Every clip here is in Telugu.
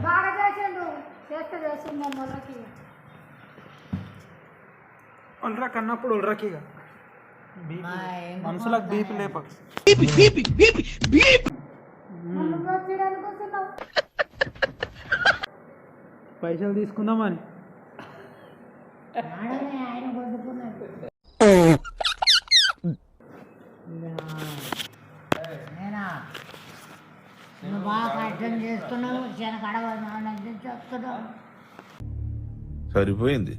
బాగా చేసిండు చేస్తే చేసిండు మొదలకి ఒల్రా కన్నప్పుడు ఒల్రాకి మనసులకు బీపీ లేప పైసలు తీసుకుందామని ఆయన కొడుకున్నాడు నేనా నువ్వు బాగా కష్టం చేస్తున్నావు చెనకడవని చెప్తున్నావు సరిపోయింది.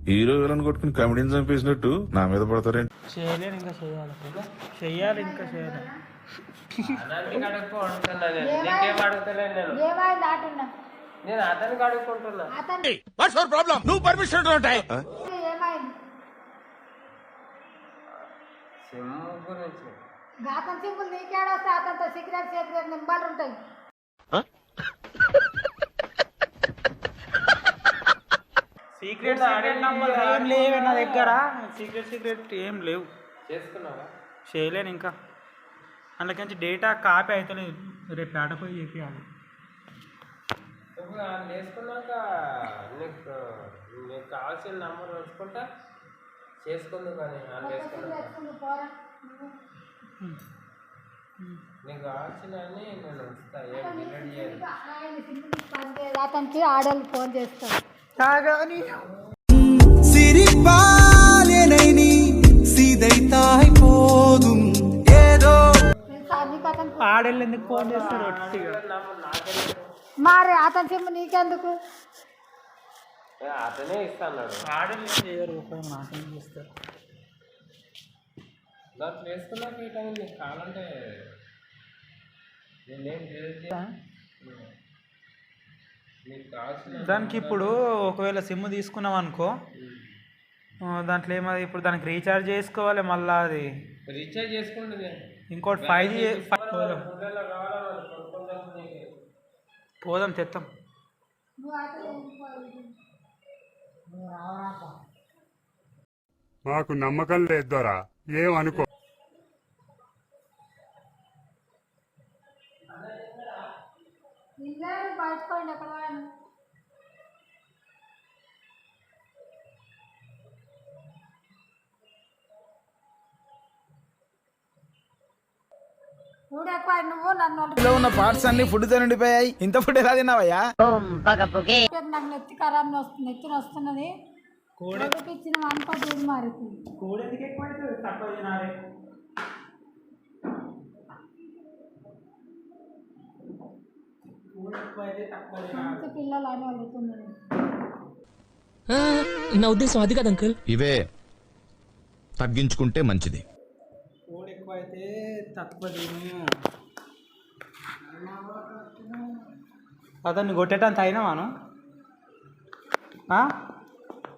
హీరో విలన్ కొట్టుకుని కమెడీని చంపేసినట్టు నా మీద పడతారేంటి? చేయలేను, ఇంకా చెయ్యాలి ఇంకా చేయాలి. నేను అతనికి అడుగుకుంటున్నా. సిమ్ గురించి గాతం సింపుల్ నీకేడొస్తే అతనితో సిగరెట్ సిగరెట్ నింబాలు ఉంటాయి. సీక్రెట్ ఏం లేవు నా దగ్గర. సీక్రెట్ ఏం లేవు. చేసుకున్నావా? చేయలేను ఇంకా. అందులోకి డేటా కాపీ అవుతలేదు. రేపు పేట పోయి చెప్పాలి. ఇప్పుడు వాళ్ళు వేసుకున్నాక నీకు నీకు కావాల్సిన నంబర్ ఉంచుకుంటా చేసుకుందు కానీ వాళ్ళు వేసుకున్నాక నీకు కావాల్సిన నేను ఉంచుతా. ఏం డిలీట్ చేయాలి. అతనికి ఆడవాళ్ళు ఫోన్ చేస్తాడు. ఆడళ్ళు ఎందుకు ఫోన్ చేస్తారు? మరి అతని సిమ్ నీకెందుకు? అతనే ఇస్తాడు. ఆడళ్ళు ఏం చేయరు, నాకేం చేస్తారు. దాంట్లో వేసుకున్నాక ఈ టైం నీకు కావాలంటే నేనేం డిలీట్ చేయాలి. నీకు కావాల్సిన దానికి ఇప్పుడు ఒకవేళ సిమ్ తీసుకున్నాం అనుకో, దాంట్లో ఏమది ఇప్పుడు దానికి రీఛార్జ్ చేసుకోవాలి. మళ్ళీ అది రీఛార్జ్ చేసుకుంటుంది. ఇంకోటి 5G పోదాం తెత్తాం. మాకు నమ్మకం లేదు దొరా, ఏమనుకో. బయటపోయింది ఎక్కడ నువ్వు నన్ను ఉన్న పార్ట్స్ అన్ని ఫుడ్ తో నిండిపోయాయి. ఇంత ఫుడ్ ఎలా తిన్నావయ్యా? నాకు నెత్తి ఖరాబ్ వస్తుంది, నెత్తిన వస్తున్నది. ఇచ్చిన అనుకోదు మరి పిల్లలు అని అడుగుతున్నారు. నా ఉద్దేశం అది కాదు అంకుల్. ఇవే తగ్గించుకుంటే మంచిది. కోడి ఎక్కువైతే తక్కువ తిను. అతన్ని కొట్టేటంత అయినావాను?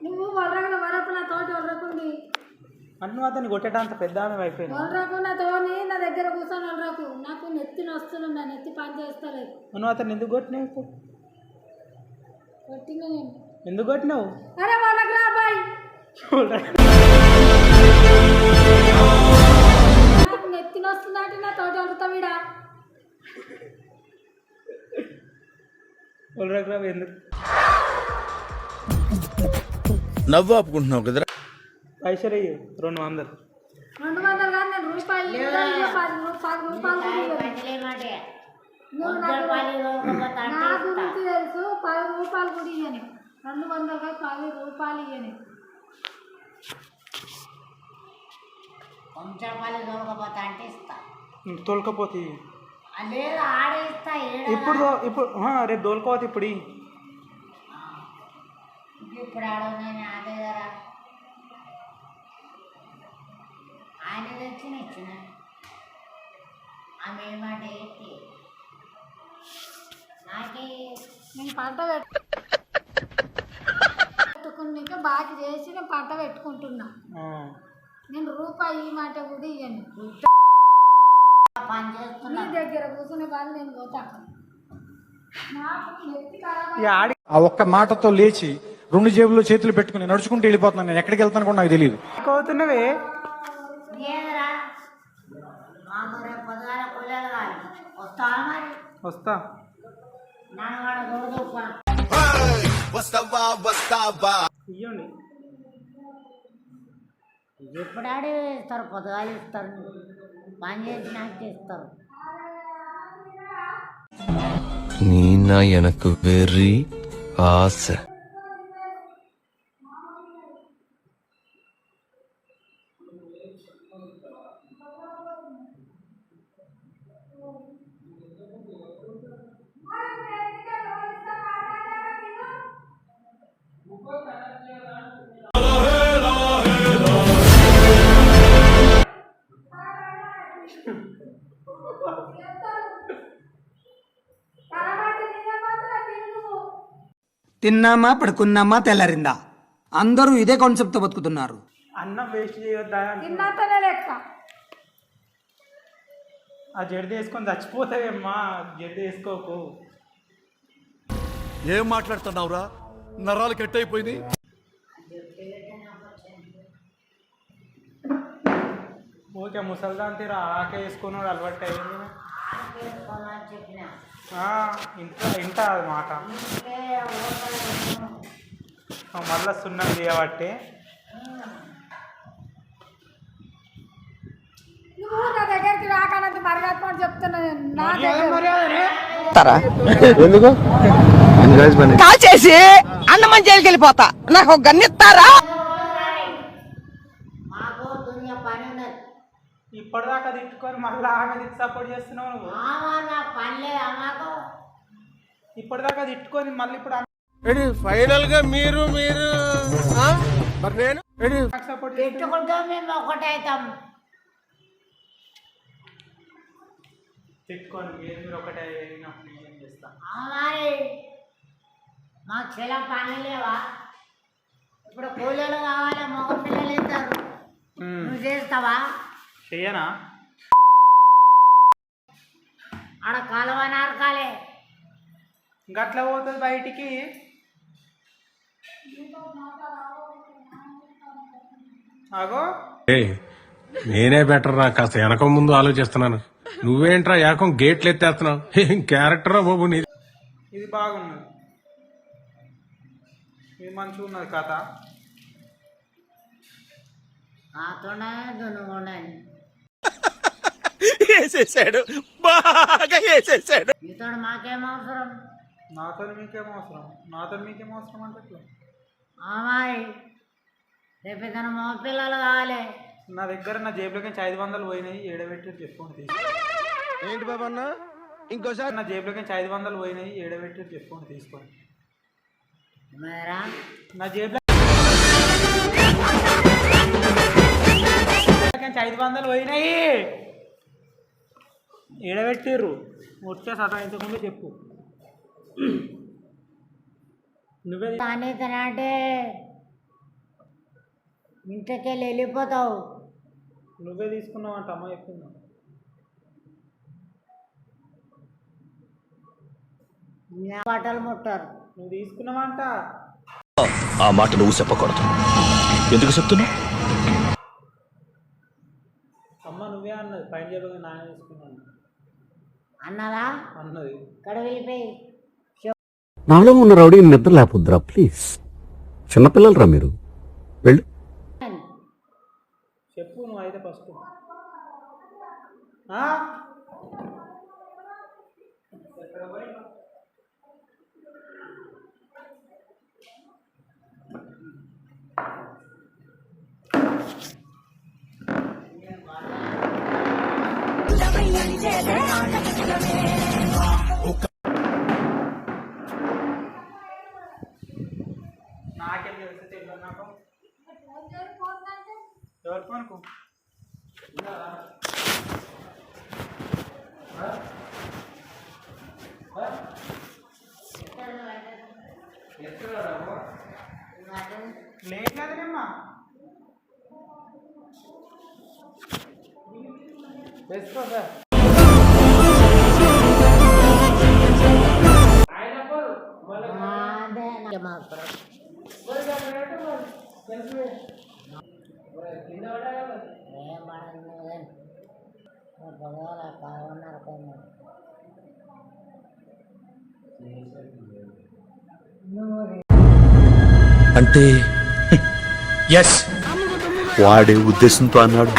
నువ్వు వరకుల వరకు నా తోటి వరకుంది. అన్ను అతన్ని కొట్టేటంత పెద్ద అయిపోయింది. వరకు నా తోని నా దగ్గర కూర్చొని వరకు నాకు నెత్తిని వస్తున్నాను. నా నెత్తి పని చేస్తలేదు. నువ్వు అతన్ని ఎందుకు కొట్టినావు? కొట్టిన నేను ఎందుకు కొట్టినావు? అరే వాళ్ళకి రా బాయ్. నెత్తిన వస్తుందంటే నా తోటి వరుతా వీడా. ఎందుకు నవ్వు ఆపుకుంటున్నావు కదరా? పైసలు 200. 200 కాదు, నేను రూపాయలు 10 నా గురించి తెలుసు. 10 రూపాయలు కూడా ఇవ్వని. 200 కాదు, 10 రూపాయలు ఇవ్వని. తోలుకపోతే ఆడేస్తా ఇప్పుడు రేపు తోలుకోవద్దు. ఇప్పుడు ఇప్పుడు ఆడవున్నాయి అదే కదా. ఆయన తెచ్చిన ఇచ్చిన ఆమె మాట ఏంటి నాకే నేను పంట పెట్టుకున్నాక బాగా చేసి నేను పంట పెట్టుకుంటున్నా. నేను రూపాయి ఈ మాట కూడా ఇవ్వను. పని చేస్తున్నా దగ్గర కూర్చునే పని నేను పోతా. నాకు నెత్తి ఖరాబ్. ఆ ఒక్క మాటతో లేచి 2 జేబుల్లో చేతులు పెట్టుకుని నడుచుకుంటూ వెళ్ళిపోతున్నాను. నేను ఎక్కడికి వెళ్తాను కూడా నాకు తెలియదు. అవుతున్నవే వస్తా. వస్తా. ఇవ్వండి. ఎప్పుడు ఆడే ఇస్తారు, పొద్దుగాలు ఇస్తారు, పని చేసినాక ఇస్తారు. நீனா எனக்கு வெறி ஆசை. తిన్నామా పడుకున్నామా తెల్లారిందా అందరూ ఇదే కాన్సెప్ట్తో బతుకుతున్నారు. అన్నం వేస్ట్ చేయొద్దా అంటున్నా. తిన్నట్టనే లెక్క. ఆ జడ్డు వేసుకొని చచ్చిపోతావేమ్మా, జడ్డు వేసుకోకు. ఏం మాట్లాడుతున్నావురా? నరాలు కట్ అయిపోయింది. ఓకే ముసల్దాన్ తీరా ఆకే వేసుకుని అలవాటు అయింది. ఇంట అది మాట మళ్ళా సున్నం చేయబట్టే. నువ్వు నా దగ్గరికి రాకనంత మర్యాద అని చెప్తున్నా నేను. నా కాల్ చేసి అన్నమని జైలుకి వెళ్ళిపోతా, నాకు ఒక గన్నిస్తారా? మాకు దునియా పని ఉన్నది. ఇప్పటిదాకా తిట్టుకొని మళ్ళీ ఆమె సపోర్ట్ చేస్తున్నావు నువ్వు. నాకు పని లేదా మాకు? ఇప్పటిదాకా తిట్టుకొని మళ్ళీ ఇప్పుడు ఫైనల్ గా మీరు మరి నేను సపోర్ట్ పెట్టుకుంటాం, మేము ఒకటే అవుతాం. తిట్టుకొని మీరు ఒకటే అయినప్పుడు ఏం చేస్తా. మరి మాకు చాలా పనులు లేవా? ఇప్పుడు కూలీలు కావాలి, మగ పిల్లలు ఇస్తారు, నువ్వు చేస్తావా? చెయ్యనా? ఆడ కాలువ నరకాలే. గట్ల పోతుంది బయటికి. ఆగో నేనే బెటర్ రా, కాస్త వెనక ముందు ఆలోచిస్తున్నాను. నువ్వేంట్రా ఏకం గేట్లు ఎత్తేస్తున్నావు? ఏం క్యారెక్టరా బాబు నీది. ఇది బాగున్నది, ఇది మంచిగా ఉన్నది కథ. నాతోనే దున్నుకోండి. వేసేసాడు, బాగా వేసేసాడు. మీతో మాకేం అవసరం? నాతో మీకేం అవసరం? నాతో మీకేం అవసరం అంటే ఎట్లా? అమ్మాయి రేపు ఇతను మగ పిల్లలు కావాలి. నా దగ్గర నా జేబులోకి 500 పోయినాయి, ఏడబెట్టి చెప్పుకోండి. ఏంటి బాబా అన్న, ఇంకోసారి నా జేబులోకి 500 పోయినాయి, ఏడబెట్టి చెప్పుకోండి తీసుకోండి. మేరా నా జేబులో 500 పోయినాయి, ఏడబెట్టిర్రు. వచ్చే సతాయించకుండా చెప్పు. నువ్వే కానీ అంటే ఇంటికెళ్ళి వెళ్ళిపోతావు. నువ్వే తీసుకున్నావు అంట అమ్మ చెప్పిందా? నా బట్టలు ముట్టారు. నువ్వు తీసుకున్నావంట. ఆ మాట నువ్వు చెప్పకూడదు. ఎందుకు చెప్తున్నావు? అమ్మ నువ్వే అన్నది, పైన చెప్పగా నాన్న తీసుకున్నాను అన్నదా? అన్నది. ఇక్కడ వెళ్ళిపోయి నాలో ఉన్న రౌడీ నిద్ర లేపుద్రా ప్లీజ్. చిన్నపిల్లలరా మీరు, వెళ్ళు. చెప్పు నువ్వు అయితే ఫస్ట్. నాకేం తెలిస్తే తెలియదు నాకు. ఎవరి ఫోన్కు? లేట్ లేదమ్మా, వేసుకో సార్. అంటే ఎస్ వాడే ఉద్దేశంతో అన్నాడు.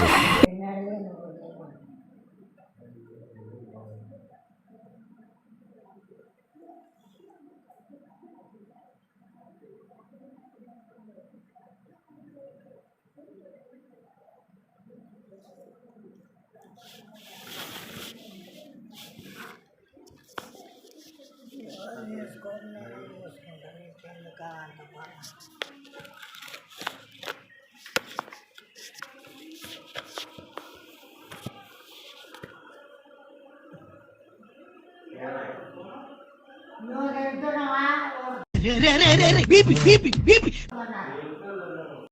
నువ్వు తింటున్నావా?